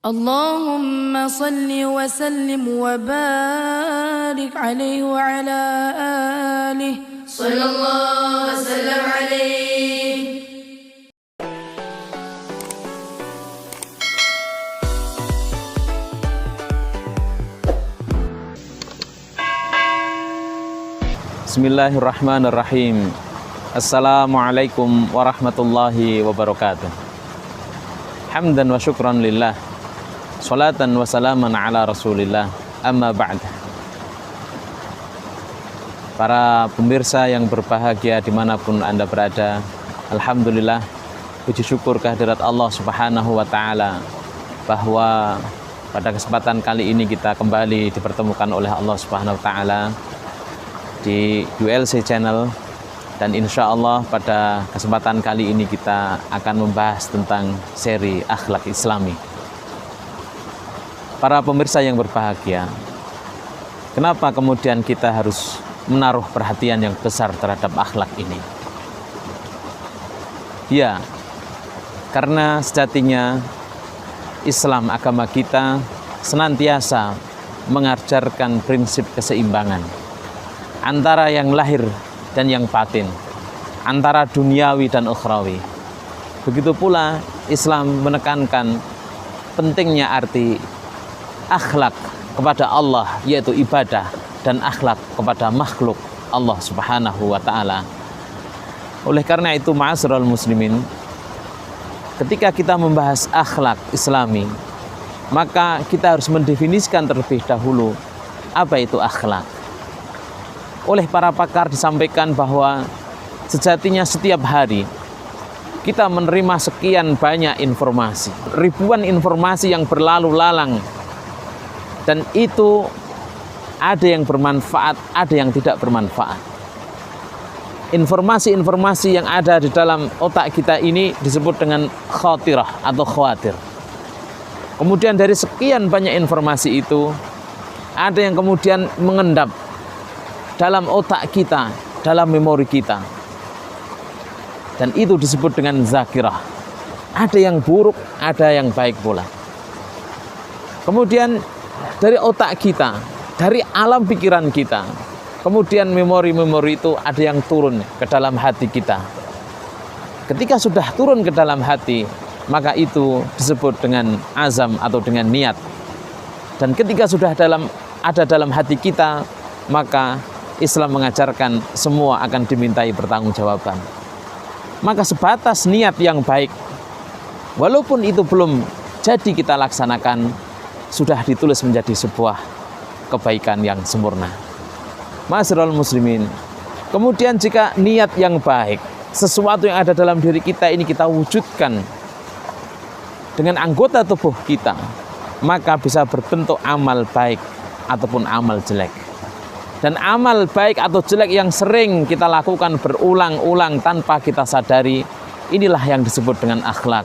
اللهم صل وسلم وبارك عليه وعلى آله صلى الله وسلم عليه. Bismillahirrahmanirrahim. Assalamualaikum warahmatullahi wabarakatuh. Hamdan wa syukran lillah, salatan wa salaman ala rasulillah, amma ba'd. Para pemirsa yang berbahagia dimanapun Anda berada, alhamdulillah, puji syukur kehadirat Allah subhanahu wa ta'ala bahwa pada kesempatan kali ini kita kembali dipertemukan oleh Allah subhanahu wa ta'ala di ULC Channel. Dan insya Allah pada kesempatan kali ini kita akan membahas tentang seri akhlak Islami. Para pemirsa yang berbahagia, kenapa kemudian kita harus menaruh perhatian yang besar terhadap akhlak ini? Ya, karena sejatinya Islam, agama kita, senantiasa mengajarkan prinsip keseimbangan antara yang lahir dan yang batin, antara duniawi dan ukhrawi. Begitu pula Islam menekankan pentingnya arti akhlak kepada Allah, yaitu ibadah, dan akhlak kepada makhluk Allah subhanahu wa ta'ala. Oleh karena itu, ma'asyiral muslimin, ketika kita membahas akhlak Islami, maka kita harus mendefinisikan terlebih dahulu apa itu akhlak. Oleh para pakar disampaikan bahwa sejatinya setiap hari kita menerima sekian banyak informasi, ribuan informasi yang berlalu lalang, dan itu ada yang bermanfaat, ada yang tidak bermanfaat. Informasi-informasi yang ada di dalam otak kita ini disebut dengan khatirah atau khawatir. Kemudian dari sekian banyak informasi itu, ada yang kemudian mengendap dalam otak kita, dalam memori kita, dan itu disebut dengan zakirah. Ada yang buruk, ada yang baik pula. Kemudian dari otak kita, dari alam pikiran kita, kemudian memori-memori itu ada yang turun ke dalam hati kita. Ketika sudah turun ke dalam hati, maka itu disebut dengan azam atau dengan niat. Dan ketika sudah ada dalam hati kita, maka Islam mengajarkan semua akan dimintai pertanggungjawaban. Maka sebatas niat yang baik, walaupun itu belum jadi kita laksanakan, sudah ditulis menjadi sebuah kebaikan yang sempurna. Ma'asyiral muslimin, kemudian jika niat yang baik, sesuatu yang ada dalam diri kita ini kita wujudkan dengan anggota tubuh kita, maka bisa berbentuk amal baik ataupun amal jelek. Dan amal baik atau jelek yang sering kita lakukan berulang-ulang tanpa kita sadari, inilah yang disebut dengan akhlak,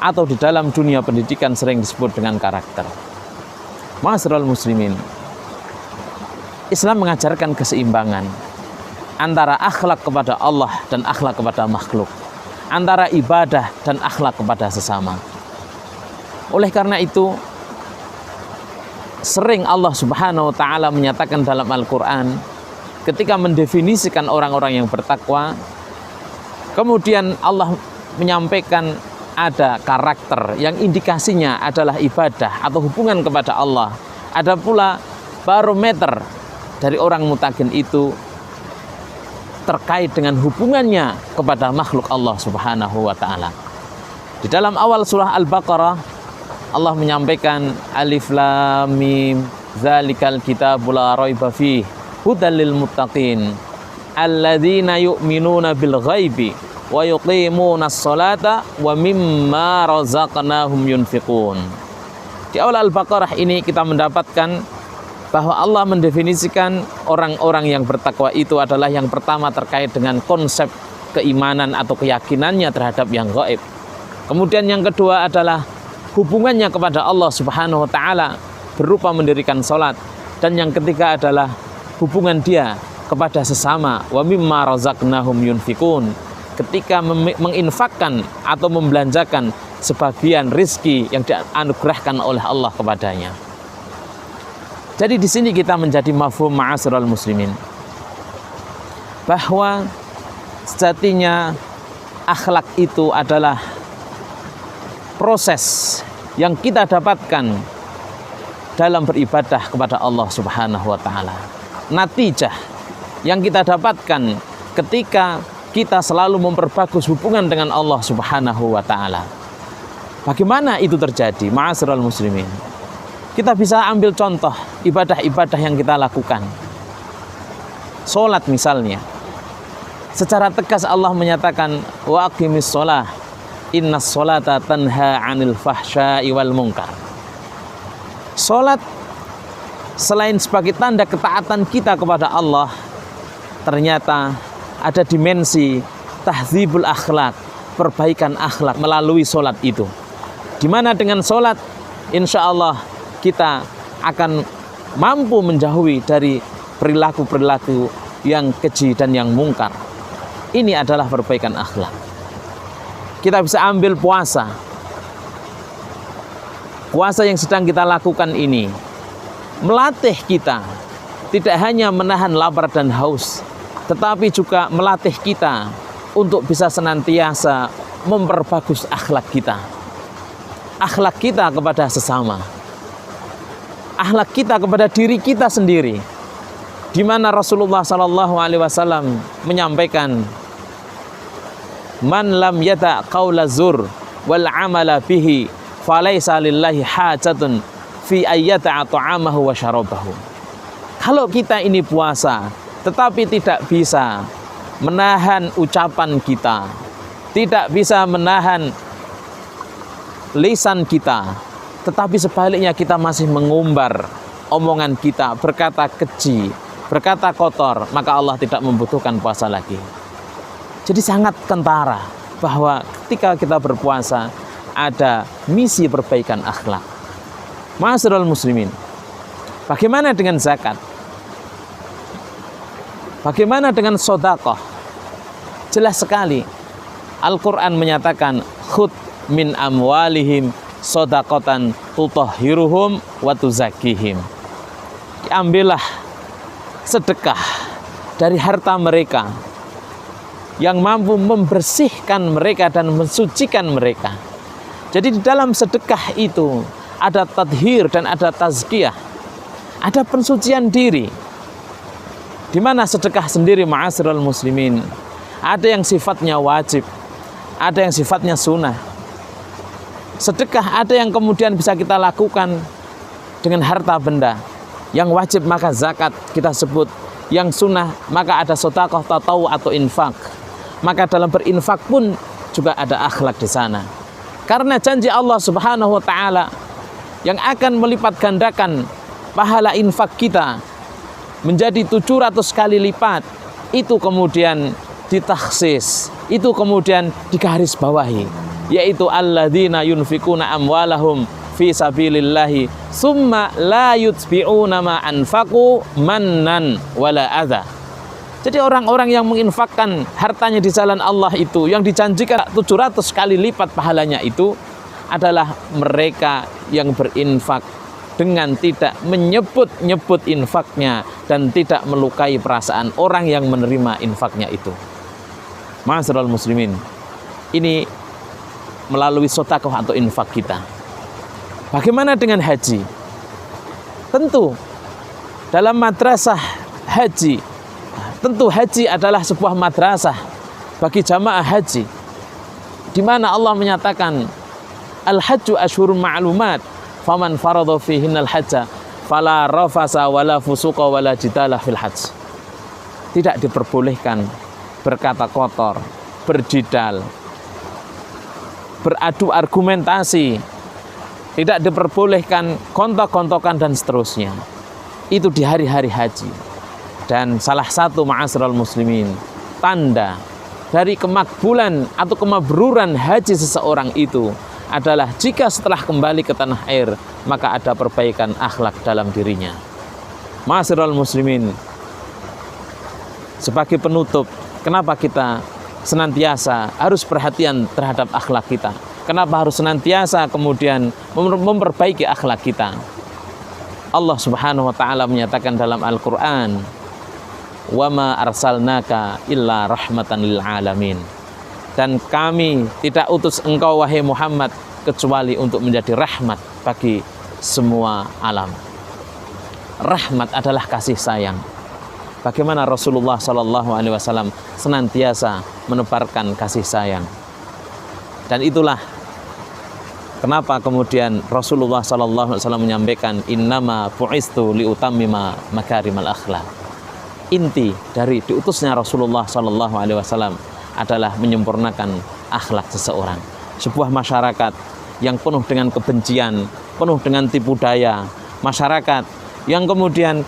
atau di dalam dunia pendidikan sering disebut dengan karakter. Ma'asyiral muslimin, Islam mengajarkan keseimbangan antara akhlak kepada Allah dan akhlak kepada makhluk, antara ibadah dan akhlak kepada sesama. Oleh karena itu, sering Allah subhanahu wa ta'ala menyatakan dalam Al-Quran ketika mendefinisikan orang-orang yang bertakwa, kemudian Allah menyampaikan ada karakter yang indikasinya adalah ibadah atau hubungan kepada Allah. Ada pula barometer dari orang mutakin itu terkait dengan hubungannya kepada makhluk Allah subhanahu wa ta'ala. Di dalam awal surah Al-Baqarah, Allah menyampaikan alif lam mim zalikal kitabul la raiba fihi hudal lil muttaqin alladzina yu'minuna bil ghaibi wa yuqimunas sholata wa mimma razaqnahum yunfiqun. Di awal Al-Baqarah ini kita mendapatkan bahwa Allah mendefinisikan orang-orang yang bertakwa itu adalah yang pertama terkait dengan konsep keimanan atau keyakinannya terhadap yang gaib. Kemudian yang kedua adalah hubungannya kepada Allah subhanahu wa ta'ala berupa mendirikan sholat. Dan yang ketiga adalah hubungan dia kepada sesama. Wa mimma razaqnahum yunfikun, ketika menginfakkan atau membelanjakan sebagian rizki yang dianugerahkan oleh Allah kepadanya. Jadi di sini kita menjadi mafhum ma'asyiral muslimin, bahwa sejatinya akhlak itu adalah proses yang kita dapatkan dalam beribadah kepada Allah Subhanahu wa taala. Natijah yang kita dapatkan ketika kita selalu memperbagus hubungan dengan Allah Subhanahu wa taala. Bagaimana itu terjadi, ma'asyiral muslimin? Kita bisa ambil contoh ibadah-ibadah yang kita lakukan. Salat misalnya. Secara tegas Allah menyatakan, wa aqimis shalah innas sholata tanha 'anil fahsya'i wal munkar. Salat selain sebagai tanda ketaatan kita kepada Allah, ternyata ada dimensi tahdzibul akhlak, perbaikan akhlak melalui salat itu. Di mana dengan salat insya Allah kita akan mampu menjauhi dari perilaku-perilaku yang keji dan yang mungkar. Ini adalah perbaikan akhlak. Kita bisa ambil puasa. Puasa yang sedang kita lakukan ini melatih kita tidak hanya menahan lapar dan haus, tetapi juga melatih kita untuk bisa senantiasa memperbagus akhlak kita. Akhlak kita kepada sesama, akhlak kita kepada diri kita sendiri, di mana Rasulullah SAW menyampaikan, man lam yata qaula zur wal amala bihi falaisa lillahi hajatun fi ayyata ta'amahu wa syarabahu. Kalau kita ini puasa tetapi tidak bisa menahan ucapan kita, tidak bisa menahan lisan kita, tetapi sebaliknya kita masih mengumbar omongan kita, berkata keji, berkata kotor, maka Allah tidak membutuhkan puasa lagi. Jadi sangat kentara bahwa ketika kita berpuasa ada misi perbaikan akhlak. Ma'asyiral muslimin, bagaimana dengan zakat? Bagaimana dengan sedekah? Jelas sekali Al-Quran menyatakan, khud min amwalihim shadaqatan tutahhiruhum wa tuzakkihim. Ambillah sedekah dari harta mereka yang mampu membersihkan mereka dan mensucikan mereka. Jadi di dalam sedekah itu ada tadhir dan ada tazkiyah, ada pensucian diri. Di mana sedekah sendiri, ma'asyiral muslimin, ada yang sifatnya wajib, ada yang sifatnya sunnah. Sedekah ada yang kemudian bisa kita lakukan dengan harta benda. Yang wajib maka zakat kita sebut, yang sunnah maka ada sedekah tatawwu atau infak. Maka dalam berinfak pun juga ada akhlak di sana. Karena janji Allah Subhanahu wa taala yang akan melipat gandakan pahala infak kita menjadi 700 kali lipat, itu kemudian ditakhsis, itu kemudian digarisbawahi, yaitu alladzina yunfikuna amwalahum fi sabilillahi summa la yutbi'una ma anfaqu mannan wala adza. Jadi orang-orang yang menginfakkan hartanya di jalan Allah itu, yang dijanjikan 700 kali lipat pahalanya itu, adalah mereka yang berinfak dengan tidak menyebut-nyebut infaknya dan tidak melukai perasaan orang yang menerima infaknya itu. Ma'asyiral muslimin, ini melalui sedekah atau infak kita. Bagaimana dengan haji? Tentu dalam madrasah haji, tentu haji adalah sebuah madrasah bagi jamaah haji, di mana Allah menyatakan al-hajju asyhurun ma'lumat faman farada fihinnal hajja fala rafasa wala fusuqa wala jidala fil hajj. Tidak diperbolehkan berkata kotor, berjidal, beradu argumentasi, tidak diperbolehkan gontok-gontokan dan seterusnya. Itu di hari-hari haji. Dan salah satu, ma'asyiral muslimin, tanda dari kemakbulan atau kemabruran haji seseorang itu adalah jika setelah kembali ke tanah air maka ada perbaikan akhlak dalam dirinya. Ma'asyiral muslimin, sebagai penutup, kenapa kita senantiasa harus perhatian terhadap akhlak kita? Kenapa harus senantiasa kemudian memperbaiki akhlak kita? Allah Subhanahu wa taala menyatakan dalam Al-Qur'an, "Wa ma arsalnaka illa rahmatan lil alamin." Dan kami tidak utus engkau wahai Muhammad kecuali untuk menjadi rahmat bagi semua alam. Rahmat adalah kasih sayang. Bagaimana Rasulullah Shallallahu Alaihi Wasallam senantiasa menebarkan kasih sayang. Dan itulah kenapa kemudian Rasulullah Shallallahu Alaihi Wasallam menyampaikan, innama bu'istu liutammima makarimal akhlak. Inti dari diutusnya Rasulullah Shallallahu Alaihi Wasallam adalah menyempurnakan akhlak seseorang. Sebuah masyarakat yang penuh dengan kebencian, penuh dengan tipu daya, masyarakat yang kemudian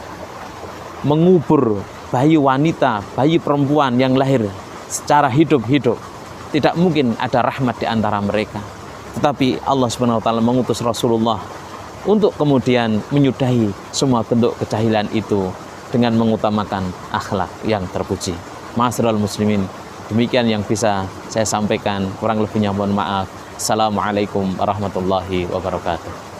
mengubur bayi wanita, bayi perempuan yang lahir secara hidup-hidup, tidak mungkin ada rahmat di antara mereka. Tetapi Allah Subhanahu wa taala mengutus Rasulullah untuk kemudian menyudahi semua bentuk kejahilan itu dengan mengutamakan akhlak yang terpuji. Ma'asyiral muslimin, demikian yang bisa saya sampaikan, kurang lebihnya mohon maaf. Assalamualaikum warahmatullahi wabarakatuh.